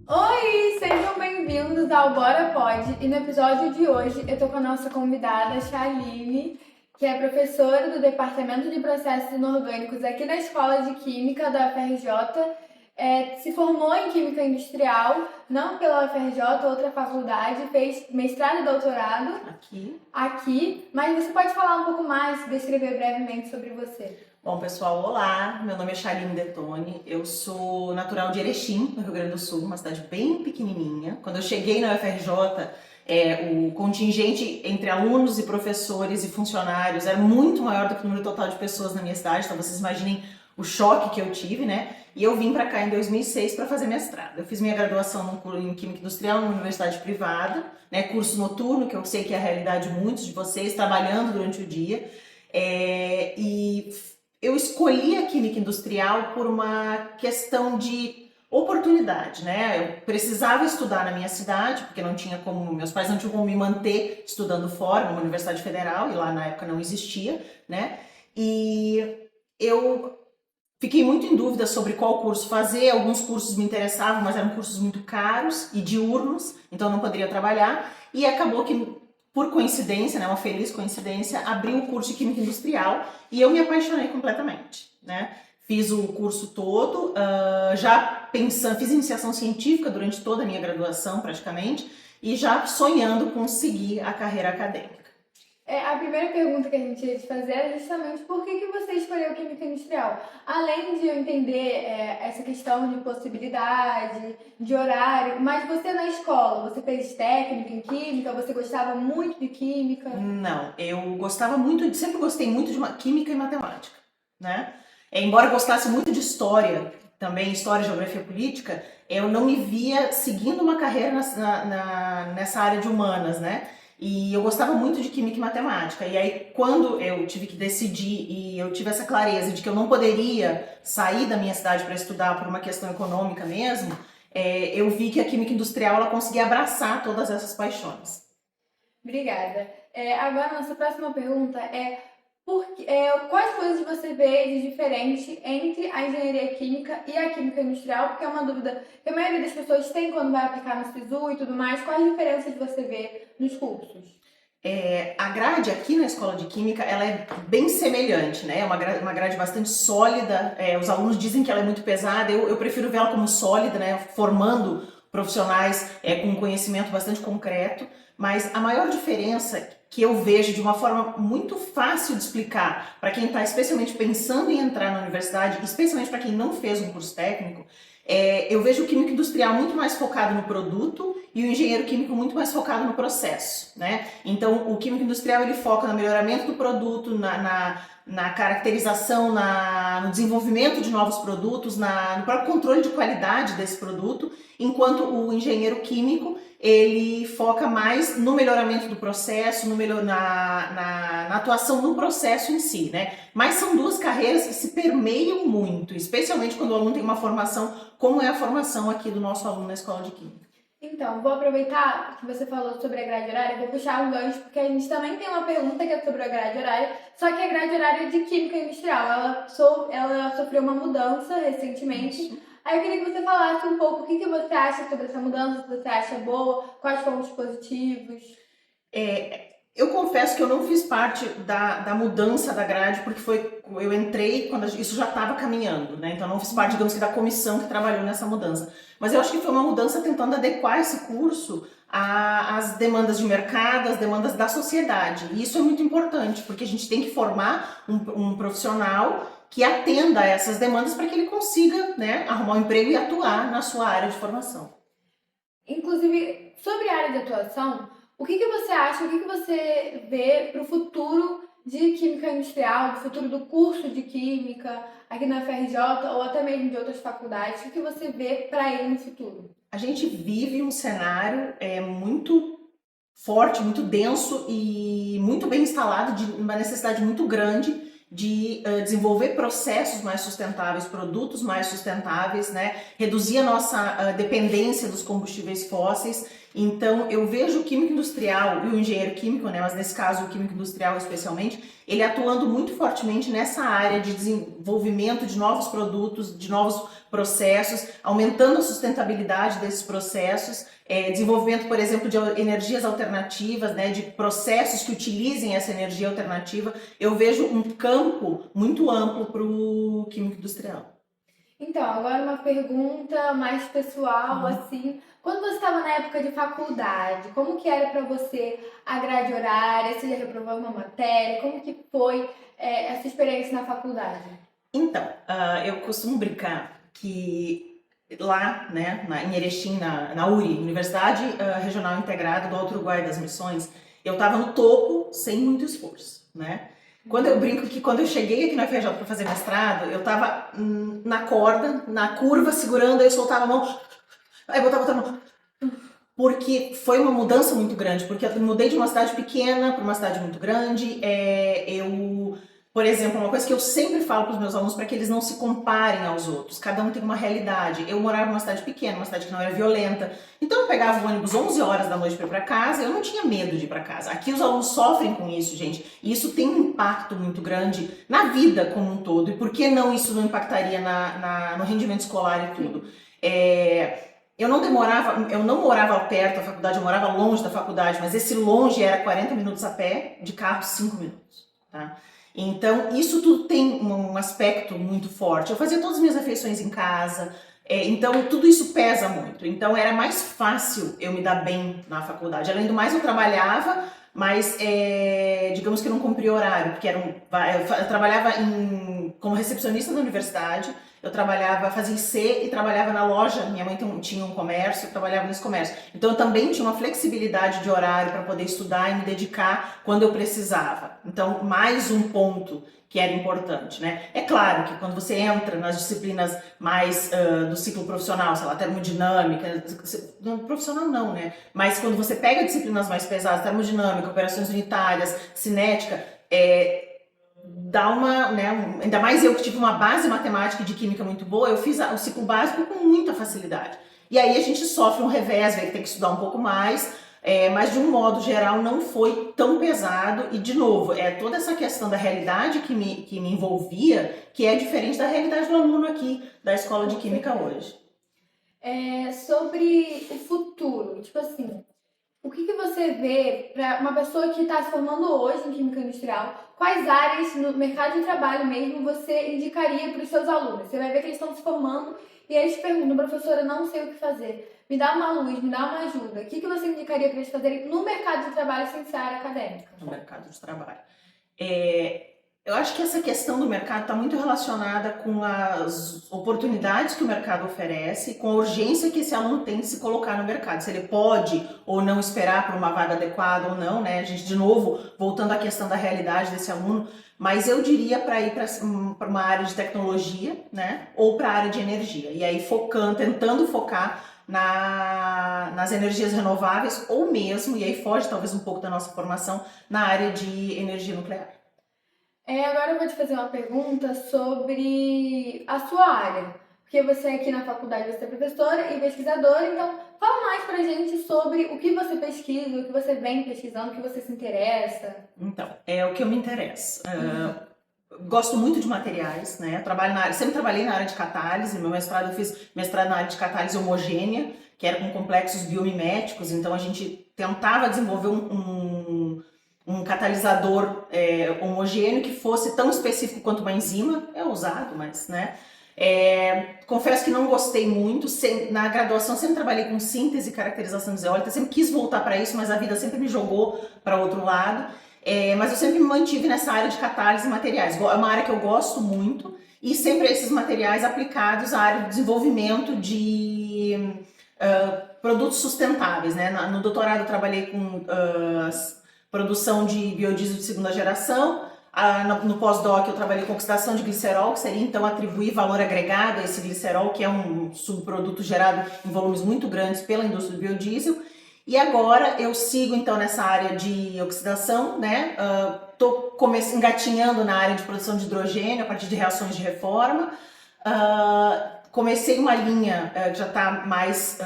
Oi, sejam bem-vindos ao Bora Pod. E no episódio de hoje eu tô com a nossa convidada, Shaline, que é professora do Departamento de Processos Inorgânicos aqui na Escola de Química da UFRJ. Se formou em Química Industrial, não pela UFRJ, outra faculdade, fez mestrado e doutorado aqui. Mas você pode falar um pouco mais, descrever brevemente sobre você? Bom, pessoal, olá, meu nome é Shaline Detoni, eu sou natural de Erechim, no Rio Grande do Sul, uma cidade bem pequenininha. Quando eu cheguei na UFRJ, o contingente entre alunos e professores e funcionários era muito maior do que o número total de pessoas na minha cidade, então vocês imaginem o choque que eu tive, né? E eu vim para cá em 2006 para fazer mestrado. Eu fiz minha graduação em Química Industrial numa universidade privada, né? Curso noturno, que eu sei que é a realidade de muitos de vocês, trabalhando durante o dia. Eu escolhi a Química Industrial por uma questão de oportunidade, né? Eu precisava estudar na minha cidade, porque não tinha como, meus pais não tinham como me manter estudando fora, numa universidade federal, e lá na época não existia, né? E eu fiquei muito em dúvida sobre qual curso fazer. Alguns cursos me interessavam, mas eram cursos muito caros e diurnos, então eu não poderia trabalhar. E acabou que, por coincidência, né, uma feliz coincidência, abri o curso de Química Industrial e eu me apaixonei completamente, né? Fiz o curso todo, já pensando, fiz iniciação científica durante toda a minha graduação praticamente e já sonhando com seguir a carreira acadêmica. A primeira pergunta que a gente ia te fazer é justamente por que você escolheu Química Industrial? Além de eu entender essa questão de possibilidade, de horário, mas você na escola, você fez técnica em Química, você gostava muito de Química? Não, eu gostava muito, sempre gostei muito de Química e Matemática, né? Embora eu gostasse muito de História, também História, Geografia e Política, eu não me via seguindo uma carreira nessa área de humanas, né? E eu gostava muito de Química e Matemática. E aí, quando eu tive que decidir e eu tive essa clareza de que eu não poderia sair da minha cidade para estudar por uma questão econômica mesmo, eu vi que a Química Industrial ela conseguia abraçar todas essas paixões. Obrigada. Agora, nossa próxima pergunta quais coisas você vê de diferente entre a engenharia química e a química industrial? Porque é uma dúvida que a maioria das pessoas tem quando vai aplicar no SISU e tudo mais. Quais diferenças você vê nos cursos? A grade aqui na Escola de Química, ela é bem semelhante, né? É uma grade bastante sólida. Os alunos dizem que ela é muito pesada. Eu prefiro vê-la como sólida, né? Formando profissionais com um conhecimento bastante concreto. Mas a maior diferença que eu vejo de uma forma muito fácil de explicar para quem está especialmente pensando em entrar na universidade, especialmente para quem não fez um curso técnico, eu vejo o químico industrial muito mais focado no produto e o engenheiro químico muito mais focado no processo, né? Então, o químico industrial ele foca no melhoramento do produto, na caracterização, no desenvolvimento de novos produtos, no próprio controle de qualidade desse produto, enquanto o engenheiro químico ele foca mais no melhoramento do processo, na atuação no processo em si, né? Mas são duas carreiras que se permeiam muito, especialmente quando o aluno tem uma formação, como é a formação aqui do nosso aluno na Escola de Química. Então, vou aproveitar que você falou sobre a grade horária, vou puxar um gancho, porque a gente também tem uma pergunta que é sobre a grade horária, só que a grade horária é de Química Industrial, ela sofreu uma mudança recentemente. Aí eu queria que você falasse um pouco o que você acha sobre essa mudança, se você acha boa, quais foram os positivos. Eu confesso que eu não fiz parte da mudança da grade, porque eu entrei quando isso já estava caminhando, né? Então eu não fiz parte, digamos que, da comissão que trabalhou nessa mudança. Mas eu acho que foi uma mudança tentando adequar esse curso às demandas de mercado, às demandas da sociedade. E isso é muito importante, porque a gente tem que formar um profissional que atenda a essas demandas para que ele consiga, né, arrumar um emprego e atuar na sua área de formação. Inclusive, sobre a área de atuação, o que você acha, o que você vê para o futuro de Química Industrial, do futuro do curso de Química aqui na UFRJ ou até mesmo de outras faculdades? O que você vê para ele no futuro? A gente vive um cenário muito forte, muito denso e muito bem instalado, de uma necessidade muito grande de desenvolver processos mais sustentáveis, produtos mais sustentáveis, né? Reduzir a nossa dependência dos combustíveis fósseis Então, eu vejo o químico industrial e o engenheiro químico, né, mas nesse caso o químico industrial especialmente, ele atuando muito fortemente nessa área de desenvolvimento de novos produtos, de novos processos, aumentando a sustentabilidade desses processos, desenvolvimento, por exemplo, de energias alternativas, né, de processos que utilizem essa energia alternativa. Eu vejo um campo muito amplo para o químico industrial. Então, agora uma pergunta mais pessoal, assim. Quando você estava na época de faculdade, como que era para você a grade horária? Você já reprovou uma matéria? Como que foi, essa experiência na faculdade? Então, eu costumo brincar que lá, né, em Erechim, na URI, Universidade Regional Integrada do Alto Uruguai das Missões, eu estava no topo sem muito esforço, né? Quando eu brinco que quando eu cheguei aqui na FRJ para fazer mestrado, eu estava na corda, na curva, segurando, aí eu soltava a mão, aí botava outra mão. Porque foi uma mudança muito grande, porque eu mudei de uma cidade pequena para uma cidade muito grande. Por exemplo, uma coisa que eu sempre falo para os meus alunos para que eles não se comparem aos outros. Cada um tem uma realidade. Eu morava numa cidade pequena, uma cidade que não era violenta. Então eu pegava o ônibus 11 horas da noite para ir para casa, eu não tinha medo de ir para casa. Aqui os alunos sofrem com isso, gente. E isso tem um impacto muito grande na vida como um todo. E por que não isso não impactaria no rendimento escolar e tudo? Eu não morava perto da faculdade, eu morava longe da faculdade, mas esse longe era 40 minutos a pé, de carro 5 minutos, tá? Então, isso tudo tem um aspecto muito forte. Eu fazia todas as minhas refeições em casa, então tudo isso pesa muito. Então, era mais fácil eu me dar bem na faculdade. Além do mais, eu trabalhava, mas digamos que eu não cumpria horário, porque eu trabalhava como recepcionista na universidade. Eu fazia IC e trabalhava na loja, minha mãe tinha um comércio, eu trabalhava nesse comércio. Então eu também tinha uma flexibilidade de horário para poder estudar e me dedicar quando eu precisava. Então, mais um ponto que era importante, né? É claro que quando você entra nas disciplinas mais do ciclo profissional, sei lá, termodinâmica, não, profissional não, né? Mas quando você pega disciplinas mais pesadas, termodinâmica, operações unitárias, cinética, dá uma, né, ainda mais eu que tive uma base matemática e de química muito boa, eu fiz o ciclo básico com muita facilidade. E aí a gente sofre um revés, vai ter que estudar um pouco mais, mas de um modo geral não foi tão pesado. E de novo, toda essa questão da realidade que me envolvia, que é diferente da realidade do aluno aqui da Escola de Química hoje. Sobre o futuro, tipo assim, o que você vê para uma pessoa que está se formando hoje em Química Industrial? Quais áreas no mercado de trabalho mesmo você indicaria para os seus alunos? Você vai ver que eles estão se formando e eles te perguntam, professora, não sei o que fazer. Me dá uma luz, me dá uma ajuda. O que você indicaria para eles fazerem no mercado de trabalho sem ser área acadêmica? No mercado de trabalho. Eu acho que essa questão do mercado está muito relacionada com as oportunidades que o mercado oferece, com a urgência que esse aluno tem de se colocar no mercado, se ele pode ou não esperar por uma vaga adequada ou não, né? A gente, de novo, voltando à questão da realidade desse aluno, mas eu diria para ir para uma área de tecnologia, né? Ou para a área de energia, e aí tentando focar nas energias renováveis ou mesmo, e aí foge talvez um pouco da nossa formação, na área de energia nuclear. Agora eu vou te fazer uma pergunta sobre a sua área. Porque você aqui na faculdade você é professora e pesquisadora, então fala mais pra gente sobre o que você pesquisa, o que você vem pesquisando, o que você se interessa. Então, é o que eu me interesso. Gosto muito de materiais, né? Sempre trabalhei na área de catálise. No meu mestrado eu fiz mestrado na área de catálise homogênea, que era com complexos biomiméticos. Então a gente tentava desenvolver um catalisador homogêneo que fosse tão específico quanto uma enzima. É usado, mas, né? Confesso que não gostei muito. Na graduação sempre trabalhei com síntese e caracterização zeólita, sempre quis voltar para isso, mas a vida sempre me jogou para outro lado. Mas eu sempre me mantive nessa área de catálise e materiais. É uma área que eu gosto muito, e sempre esses materiais aplicados à área de desenvolvimento de produtos sustentáveis, né? No doutorado eu trabalhei com produção de biodiesel de segunda geração. No pós-doc eu trabalhei com oxidação de glicerol, que seria então atribuir valor agregado a esse glicerol, que é um subproduto gerado em volumes muito grandes pela indústria do biodiesel. E agora eu sigo então nessa área de oxidação, né? Tô engatinhando na área de produção de hidrogênio a partir de reações de reforma. Comecei uma linha que já está mais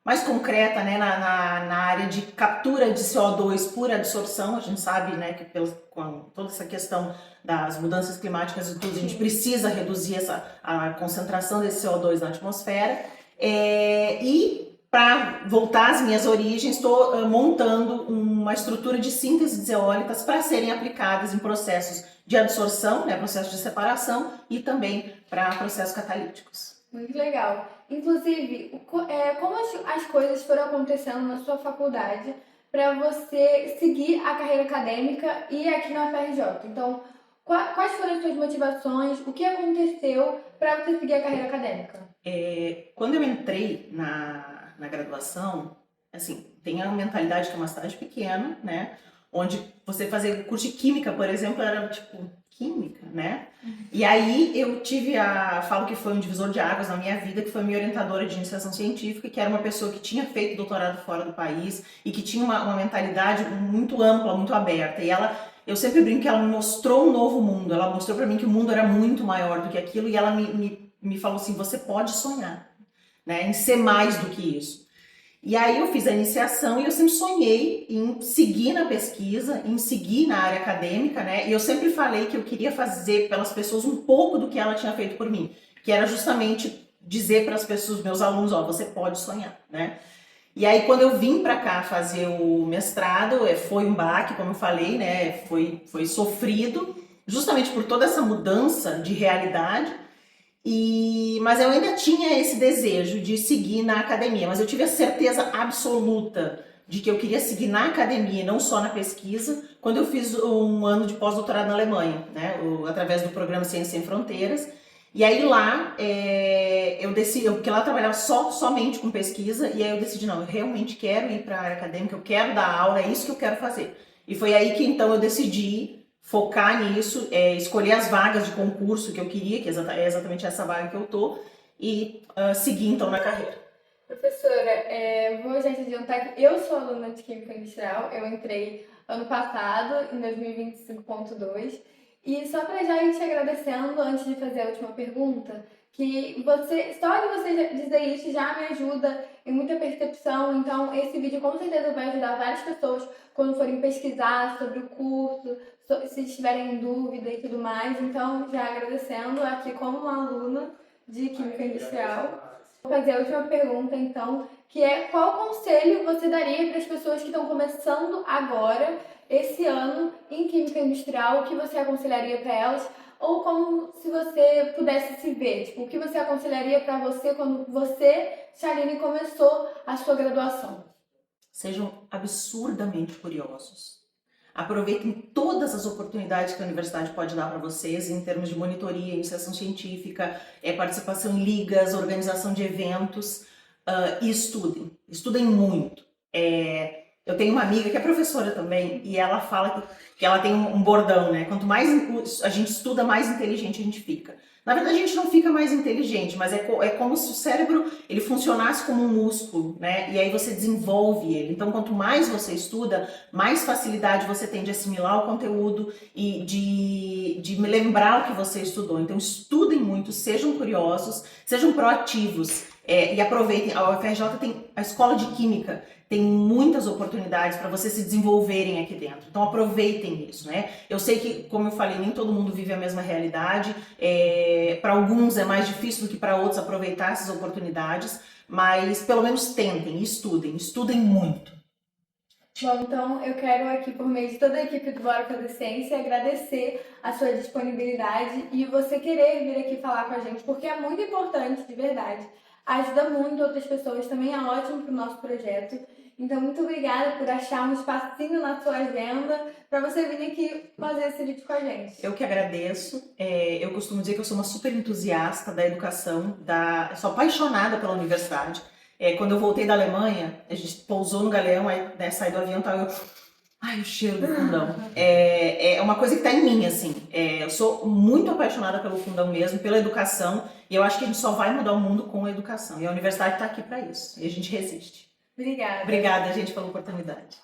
mais concreta, né, na área de captura de CO2 por adsorção. A gente sabe, né, que com toda essa questão das mudanças climáticas e tudo, a gente precisa reduzir a concentração desse CO2 na atmosfera. E para voltar às minhas origens, estou montando uma estrutura de síntese eólicas para serem aplicadas em processos de adsorção, né, processos de separação, e também para processos catalíticos. Muito legal. Inclusive, como as coisas foram acontecendo na sua faculdade para você seguir a carreira acadêmica e aqui na UFRJ? Então, quais foram as suas motivações? O que aconteceu para você seguir a carreira acadêmica? Quando eu entrei na graduação, assim, tem a mentalidade que é uma cidade pequena, né? Onde você fazer curso de química, por exemplo, era tipo, química, né? E aí eu falo que foi um divisor de águas na minha vida, que foi minha orientadora de iniciação científica, que era uma pessoa que tinha feito doutorado fora do país e que tinha uma mentalidade muito ampla, muito aberta. E eu sempre brinco que ela me mostrou um novo mundo, ela mostrou para mim que o mundo era muito maior do que aquilo, e ela me falou assim, você pode sonhar, né, em ser mais do que isso. E aí eu fiz a iniciação e eu sempre sonhei em seguir na pesquisa, em seguir na área acadêmica, né? E eu sempre falei que eu queria fazer pelas pessoas um pouco do que ela tinha feito por mim, que era justamente dizer para as pessoas, meus alunos, ó, você pode sonhar, né? E aí quando eu vim para cá fazer o mestrado, foi um baque, como eu falei, né? Foi sofrido, justamente por toda essa mudança de realidade. Mas eu ainda tinha esse desejo de seguir na academia, mas eu tive a certeza absoluta de que eu queria seguir na academia, não só na pesquisa, quando eu fiz um ano de pós-doutorado na Alemanha, né, através do programa Ciências Sem Fronteiras. E aí lá eu decidi, porque lá eu trabalhava somente com pesquisa, e aí eu decidi, não, eu realmente quero ir para a área acadêmica, eu quero dar aula, é isso que eu quero fazer. E foi aí que então eu decidi focar nisso, escolher as vagas de concurso que eu queria, que é exatamente essa vaga que eu tô, e seguir então na carreira. Professora, vou já te adiantar que eu sou aluna de Química Industrial, eu entrei ano passado, em 2025.2, e só para já ir te agradecendo, antes de fazer a última pergunta, que só de você dizer isso já me ajuda em muita percepção, então esse vídeo com certeza vai ajudar várias pessoas quando forem pesquisar sobre o curso, se estiverem em dúvida e tudo mais, então já agradecendo aqui como uma aluna de Química Industrial. Vou fazer a última pergunta então, que é qual conselho você daria para as pessoas que estão começando agora, esse ano, em Química Industrial, o que você aconselharia para elas? Ou como se você pudesse se ver, tipo, o que você aconselharia para você quando você, Shaline, começou a sua graduação? Sejam absurdamente curiosos. Aproveitem todas as oportunidades que a universidade pode dar para vocês em termos de monitoria, iniciação científica, participação em ligas, organização de eventos, e estudem muito. Eu tenho uma amiga que é professora também, e ela fala que ela tem um bordão, né? Quanto mais a gente estuda, mais inteligente a gente fica. Na verdade, a gente não fica mais inteligente, mas é como se o cérebro ele funcionasse como um músculo, né? E aí você desenvolve ele. Então, quanto mais você estuda, mais facilidade você tem de assimilar o conteúdo e de me lembrar o que você estudou. Então, estudem muito, sejam curiosos, sejam proativos. E aproveitem, a UFRJ tem a escola de química, tem muitas oportunidades para vocês se desenvolverem aqui dentro. Então aproveitem isso, né? Eu sei que, como eu falei, nem todo mundo vive a mesma realidade. Para alguns é mais difícil do que para outros aproveitar essas oportunidades, mas pelo menos tentem, estudem muito. Bom, então eu quero aqui, por meio de toda a equipe do Bora Fazer Ciência, agradecer a sua disponibilidade e você querer vir aqui falar com a gente, porque é muito importante, de verdade. Ajuda muito outras pessoas, também é ótimo para o nosso projeto. Então, muito obrigada por achar um espacinho na sua agenda para você vir aqui fazer esse vídeo com a gente. Eu que agradeço. Eu costumo dizer que eu sou uma super entusiasta da educação, sou apaixonada pela universidade. Quando eu voltei da Alemanha, a gente pousou no Galeão, aí, né, saí do avião e tal, ai, o cheiro do fundão. É uma coisa que tá em mim, assim. Eu sou muito apaixonada pelo fundão mesmo, pela educação, e eu acho que a gente só vai mudar o mundo com a educação. E a universidade tá aqui para isso, e a gente resiste. Obrigada. Obrigada, gente, pela oportunidade.